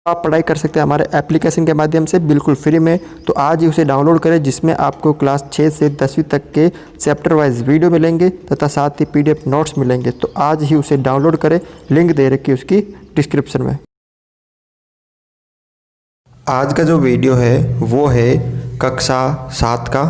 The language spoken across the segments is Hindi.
आप पढ़ाई कर सकते हैं हमारे एप्लीकेशन के माध्यम से बिल्कुल फ्री में। तो आज ही उसे डाउनलोड करें, जिसमें आपको क्लास 6 से 10वीं तक के चैप्टर वाइज वीडियो मिलेंगे तथा साथ ही PDF नोट्स मिलेंगे। तो आज ही उसे डाउनलोड करें, लिंक दे रखी है उसकी डिस्क्रिप्शन में। आज का जो वीडियो है वो है कक्षा 7 का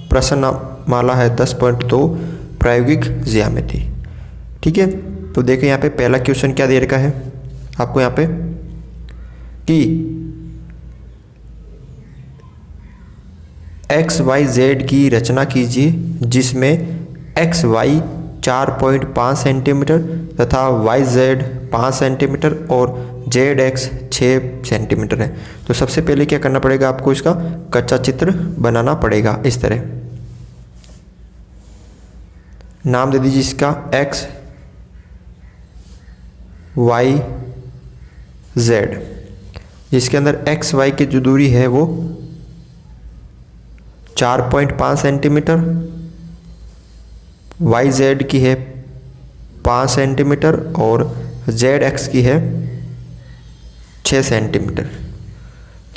प्रश्नमाला है 10.2 प्रायोगिक ज्यामिति। ठीक है, तो देखिए यहाँ पे पहला क्वेश्चन क्या दे रखा है आपको यहाँ पे कि XYZ की रचना कीजिए जिसमें XY 4.5 सेंटीमीटर तथा YZ 5 सेंटीमीटर और ZX 6 सेंटीमीटर है। तो सबसे पहले क्या करना पड़ेगा, आपको इसका कच्चा चित्र बनाना पड़ेगा। इस तरह नाम दे दीजिए इसका XYZ, जिसके अंदर XY की जो दूरी है वो 4.5 सेंटीमीटर, YZ की है 5 सेंटीमीटर और ZX की है 6 सेंटीमीटर।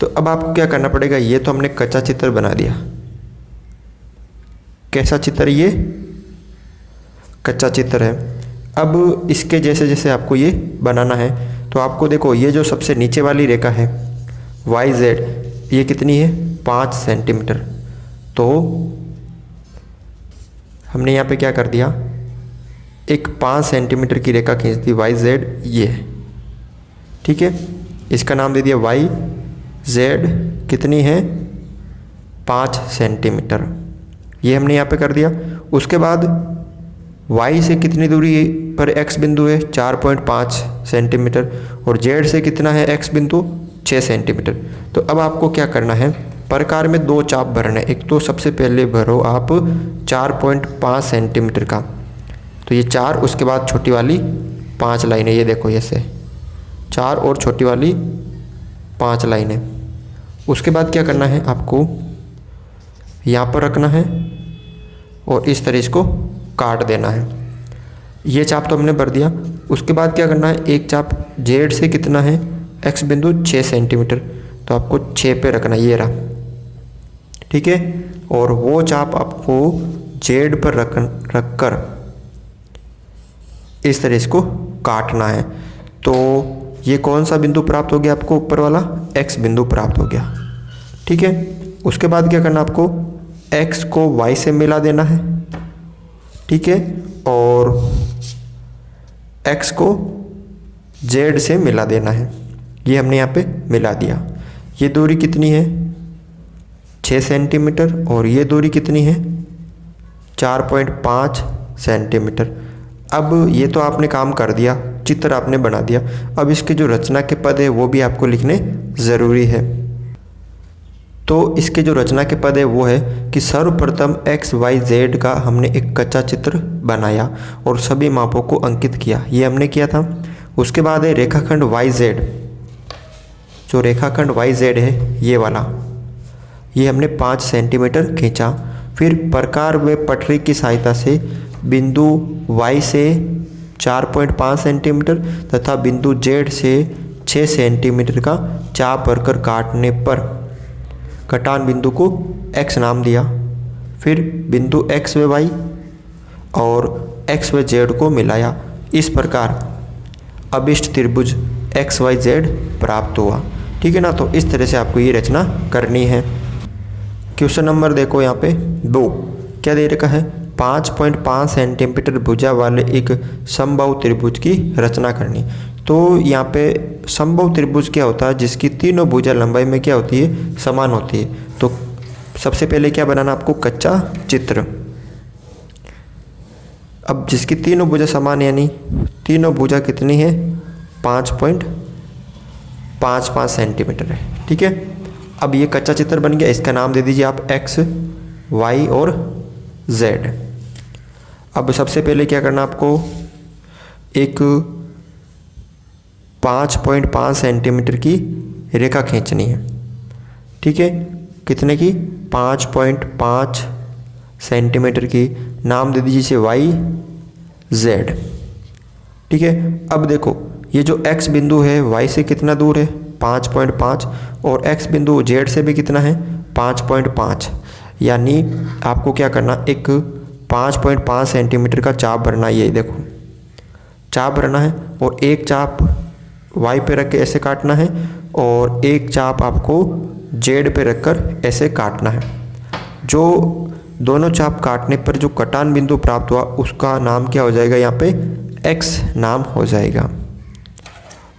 तो अब आपको क्या करना पड़ेगा, ये तो हमने कच्चा चित्र बना दिया। कैसा चित्र, ये कच्चा चित्र है। अब इसके जैसे जैसे आपको ये बनाना है, तो आपको देखो ये जो सबसे नीचे वाली रेखा है YZ, ये कितनी है 5 सेंटीमीटर। तो हमने यहाँ पे क्या कर दिया, एक 5 सेंटीमीटर की रेखा खींच दी YZ, ये है। ठीक है, इसका नाम दे दिया YZ कितनी है 5 सेंटीमीटर, ये हमने यहाँ पे कर दिया। उसके बाद Y से कितनी दूरी पर X बिंदु है 4.5 सेंटीमीटर और Z से कितना है X बिंदु 6 सेंटीमीटर। तो अब आपको क्या करना है, प्रकार में 2 चाप भरने। एक तो सबसे पहले भरो आप 4.5 सेंटीमीटर का, तो ये 4, उसके बाद छोटी वाली 5 लाइनें, ये देखो ऐसे 4 और छोटी वाली 5 लाइनें। उसके बाद क्या करना है, आपको यहाँ पर रखना है और इस तरह इसको काट देना है। ये चाप तो हमने भर दिया। उसके बाद क्या करना है, एक चाप Z से कितना है X बिंदु 6 सेंटीमीटर, तो आपको 6 पे रखना, ये रहा। ठीक है, और वो चाप आपको Z पर रख कर इस तरह इसको काटना है। तो ये कौन सा बिंदु प्राप्त हो गया आपको, ऊपर वाला X बिंदु प्राप्त हो गया। ठीक है, उसके बाद क्या करना, आपको X को Y से मिला देना है। ठीक है, और X को Z से मिला देना है। ये हमने यहाँ पे मिला दिया। ये दूरी कितनी है 6 सेंटीमीटर और ये दूरी कितनी है 4.5 सेंटीमीटर। अब ये तो आपने काम कर दिया, चित्र आपने बना दिया। अब इसके जो रचना के पद है वो भी आपको लिखने ज़रूरी है। तो इसके जो रचना के पद है वो है कि सर्वप्रथम XYZ का हमने एक कच्चा चित्र बनाया और सभी मापों को अंकित किया, ये हमने किया था। उसके बाद है रेखाखंड YZ, जो रेखाखंड YZ है ये वाला, ये हमने 5 सेंटीमीटर खींचा। फिर प्रकार व पटरी की सहायता से बिंदु Y से 4.5 सेंटीमीटर तथा बिंदु Z से 6 सेंटीमीटर का चाप भरकर काटने पर कटान बिंदु को X नाम दिया। फिर बिंदु X व Y और X व Z को मिलाया। इस प्रकार अभिष्ट त्रिभुज XYZ प्राप्त हुआ। ठीक है ना, तो इस तरह से आपको ये रचना करनी है। क्वेश्चन नंबर देखो यहाँ पे 2 क्या दे रखा है, 5.5 सेंटीमीटर भुजा वाले एक समबाहु त्रिभुज की रचना करनी। तो यहाँ पे समबाहु त्रिभुज क्या होता है, जिसकी तीनों भुजा लंबाई में क्या होती है, समान होती है। तो सबसे पहले क्या बनाना, आपको कच्चा चित्र। अब जिसकी तीनों भुजा समान, यानी तीनों भुजा कितनी है 5.55 सेंटीमीटर है। ठीक है, अब ये कच्चा चित्र बन गया। इसका नाम दे दीजिए आप X, Y और Z। अब सबसे पहले क्या करना, आपको एक 5.5 सेंटीमीटर की रेखा खींचनी है। ठीक है, कितने की 5.5 सेंटीमीटर की, नाम दे दीजिए इसे YZ। ठीक है, अब देखो ये जो X बिंदु है Y से कितना दूर है 5.5 और x बिंदु z से भी कितना है 5.5, यानी आपको क्या करना, एक 5.5 सेंटीमीटर का चाप भरना है। ये देखो चाप भरना है और एक चाप y पे रख के ऐसे काटना है और एक चाप आपको z पे रखकर ऐसे काटना है। जो दोनों चाप काटने पर जो कटान बिंदु प्राप्त हुआ उसका नाम क्या हो जाएगा, यहाँ पे x नाम हो जाएगा।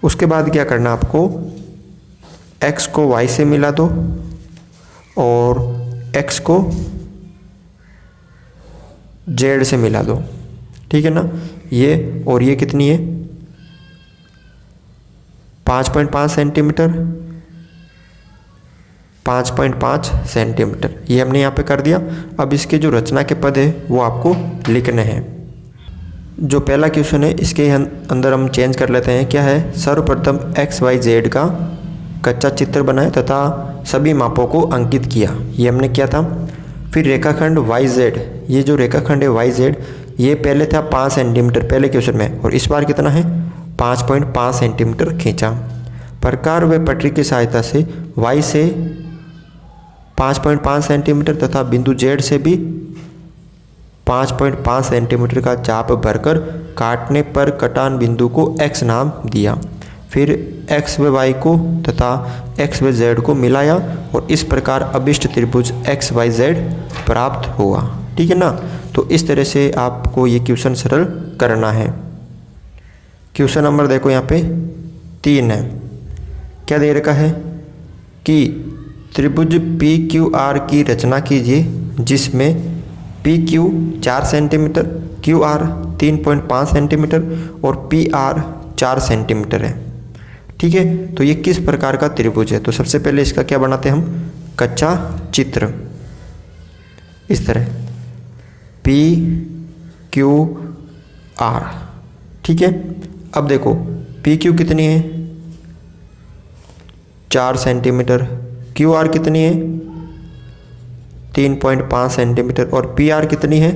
उसके बाद क्या करना, आपको x को y से मिला दो और x को z से मिला दो, ठीक है ना। ये और ये कितनी है 5.5 सेंटीमीटर, 5.5 सेंटीमीटर, ये हमने यहाँ पे कर दिया। अब इसके जो रचना के पद है वो आपको लिखने हैं। जो पहला क्वेश्चन है इसके अंदर हम चेंज कर लेते हैं। क्या है, सर्वप्रथम एक्स वाई जेड का कच्चा चित्र बनाया तथा सभी मापों को अंकित किया, ये हमने किया था। फिर रेखाखंड वाई जेड, ये जो रेखाखंड है वाई जेड ये पहले था 5 सेंटीमीटर पहले क्वेश्चन में, और इस बार कितना है 5.5 सेंटीमीटर खींचा। प्रकार व पटरी की सहायता से वाई से 5.5 सेंटीमीटर तथा बिंदु जेड से भी 5.5 सेंटीमीटर का चाप भरकर काटने पर कटान बिंदु को x नाम दिया। फिर x व y को तथा x व z को मिलाया और इस प्रकार अभिष्ट त्रिभुज x y z प्राप्त हुआ, ठीक है ना। तो इस तरह से आपको ये क्वेश्चन सरल करना है। क्वेश्चन नंबर देखो यहाँ पे 3 है। क्या दे रखा है कि त्रिभुज पी क्यू आर की रचना कीजिए जिसमें P Q 4 centimetre, Q R 3.5 centimetre और पी आर 4 सेंटीमीटर है, ठीक है। तो ये किस प्रकार का त्रिभुज है, तो सबसे पहले इसका क्या बनाते हैं हम, कच्चा चित्र इस तरह पी क्यू आर, ठीक है। अब देखो पी क्यू कितनी है 4 सेंटीमीटर, क्यू आर कितनी है 3.5 सेंटीमीटर और पी आर कितनी है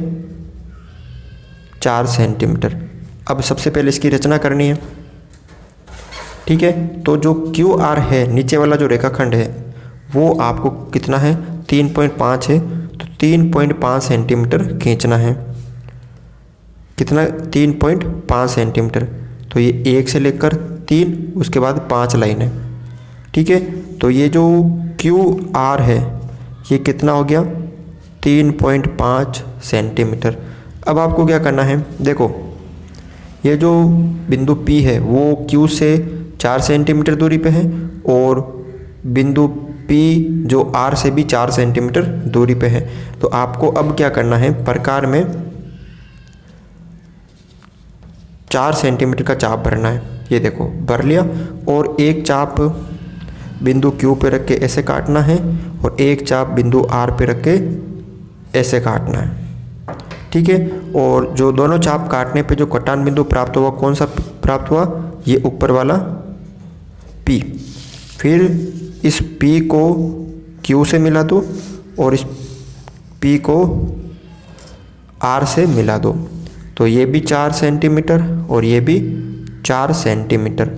4 सेंटीमीटर। अब सबसे पहले इसकी रचना करनी है, ठीक है। तो जो क्यू आर है नीचे वाला जो रेखाखंड है वो आपको कितना है 3.5 है, तो 3.5 सेंटीमीटर खींचना है। कितना 3.5 सेंटीमीटर, तो ये 1 से लेकर 3 उसके बाद 5 लाइन है, ठीक है। तो ये जो क्यू आर है ये कितना हो गया 3.5 सेंटीमीटर। अब आपको क्या करना है, देखो ये जो बिंदु P है वो Q से 4 सेंटीमीटर दूरी पे है और बिंदु P जो R से भी 4 सेंटीमीटर दूरी पे है। तो आपको अब क्या करना है, प्रकार में 4 सेंटीमीटर का चाप भरना है। ये देखो भर लिया और एक चाप बिंदु Q पे रख के ऐसे काटना है और एक चाप बिंदु R पे रख के ऐसे काटना है, ठीक है। और जो दोनों चाप काटने पे जो कटान बिंदु प्राप्त हुआ कौन सा प्राप्त हुआ, ये ऊपर वाला P। फिर इस P को Q से मिला दो और इस P को R से मिला दो, तो ये भी 4 सेंटीमीटर और ये भी 4 सेंटीमीटर।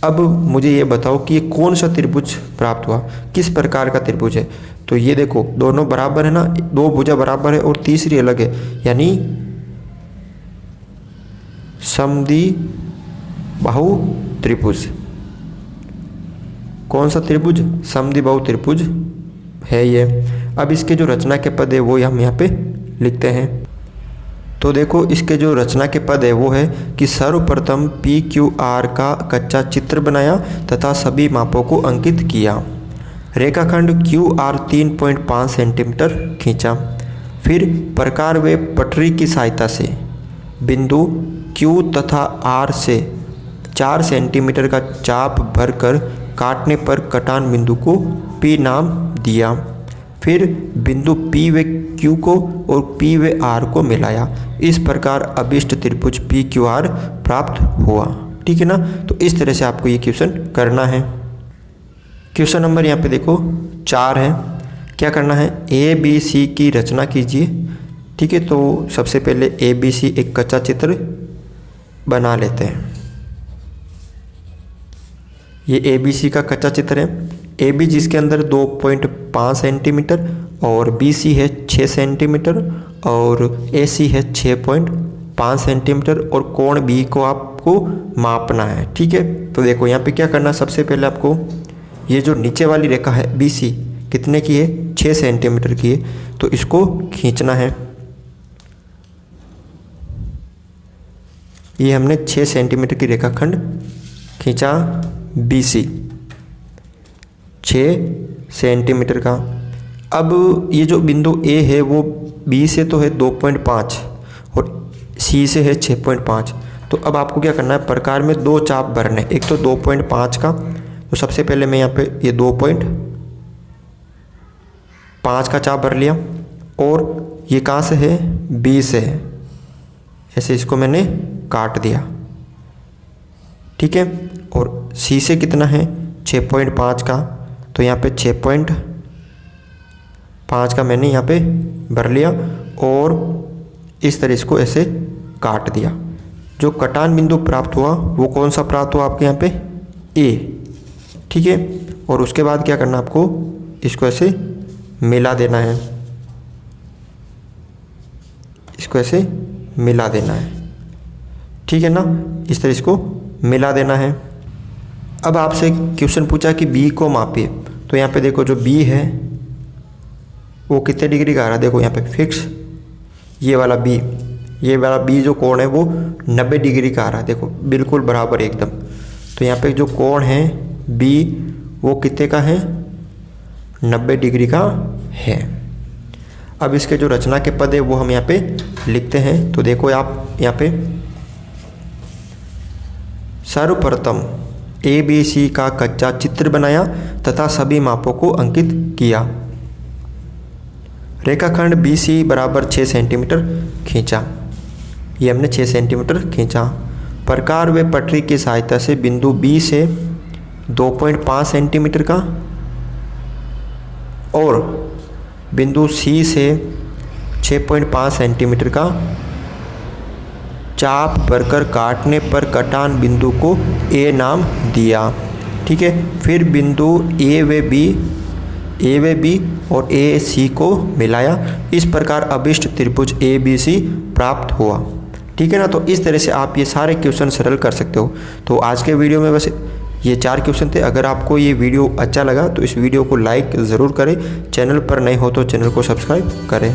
अब मुझे ये बताओ कि ये कौन सा त्रिभुज प्राप्त हुआ, किस प्रकार का त्रिभुज है। तो ये देखो दोनों बराबर है ना, 2 भुजा बराबर है और तीसरी अलग है, यानी समद्विबाहु त्रिभुज। कौन सा त्रिभुज, समद्विबाहु त्रिभुज है ये। अब इसके जो रचना के पद है वो हम यहाँ पे लिखते हैं। तो देखो इसके जो रचना के पद है वो है कि सर्वप्रथम पी क्यू आर का कच्चा चित्र बनाया तथा सभी मापों को अंकित किया। रेखाखंड क्यू आर 3.5 सेंटीमीटर खींचा। फिर प्रकार व पटरी की सहायता से बिंदु क्यू तथा आर से 4 सेंटीमीटर का चाप भरकर काटने पर कटान बिंदु को पी नाम दिया। फिर बिंदु P व Q को और P व R को मिलाया, इस प्रकार अभिष्ट त्रिभुज PQR प्राप्त हुआ, ठीक है ना। तो इस तरह से आपको ये क्वेश्चन करना है। क्वेश्चन नंबर यहाँ पे देखो 4 है। क्या करना है, ABC की रचना कीजिए, ठीक है। तो सबसे पहले ABC एक कच्चा चित्र बना लेते हैं। ये ABC का कच्चा चित्र है। AB जिसके अंदर 2.5 सेंटीमीटर और BC है 6 सेंटीमीटर और AC है 6.5 सेंटीमीटर और कोण B को आपको मापना है। ठीक है, तो देखो यहाँ पे क्या करना है, सबसे पहले आपको ये जो नीचे वाली रेखा है BC कितने की है, 6 सेंटीमीटर की है, तो इसको खींचना है। ये हमने 6 सेंटीमीटर की रेखाखंड खींचा BC 6 सेंटीमीटर का। अब ये जो बिंदु A है वो B से तो है 2.5 और C से है 6.5। तो अब आपको क्या करना है, प्रकार में 2 चाप भरने, एक तो 2.5 का, तो सबसे पहले मैं यहाँ पे ये 2.5 का चाप भर लिया और ये कहाँ से है, B से है, ऐसे इसको मैंने काट दिया। ठीक है, और C से कितना है 6.5 का, तो यहाँ पे 6.5 का मैंने यहाँ पे भर लिया और इस तरह इसको ऐसे काट दिया। जो कटान बिंदु प्राप्त हुआ वो कौन सा प्राप्त हुआ आपके यहाँ पे, A। ठीक है, और उसके बाद क्या करना आपको, इसको ऐसे मिला देना है, इसको ऐसे मिला देना है। ठीक है ना, इस तरह इसको मिला देना है। अब आपसे क्वेश्चन पूछा कि B को मापिए, तो यहाँ पे देखो जो B है वो कितने डिग्री का आ रहा है, देखो यहाँ पे फिक्स ये वाला B जो कोण है वो 90 डिग्री का आ रहा है, देखो बिल्कुल बराबर एकदम। तो यहाँ पे जो कोण है B वो कितने का है, 90 डिग्री का है। अब इसके जो रचना के पद है वो हम यहाँ पे लिखते हैं। तो देखो आप यहाँ पे सर्वप्रथम ABC का कच्चा चित्र बनाया तथा सभी मापों को अंकित किया। रेखाखंड BC बराबर 6 सेंटीमीटर खींचा, ये हमने 6 सेंटीमीटर खींचा। प्रकार व पटरी की सहायता से बिंदु B से 2.5 सेंटीमीटर का और बिंदु C से 6.5 सेंटीमीटर का चाप भरकर काटने पर कटान बिंदु को A नाम दिया। ठीक है, फिर बिंदु A व B और AC को मिलाया, इस प्रकार अभिष्ट त्रिभुज ABC प्राप्त हुआ। ठीक है ना, तो इस तरह से आप ये सारे क्वेश्चन सरल कर सकते हो। तो आज के वीडियो में बस ये 4 क्वेश्चन थे। अगर आपको ये वीडियो अच्छा लगा तो इस वीडियो को लाइक ज़रूर करें, चैनल पर नए हो तो चैनल को सब्सक्राइब करें।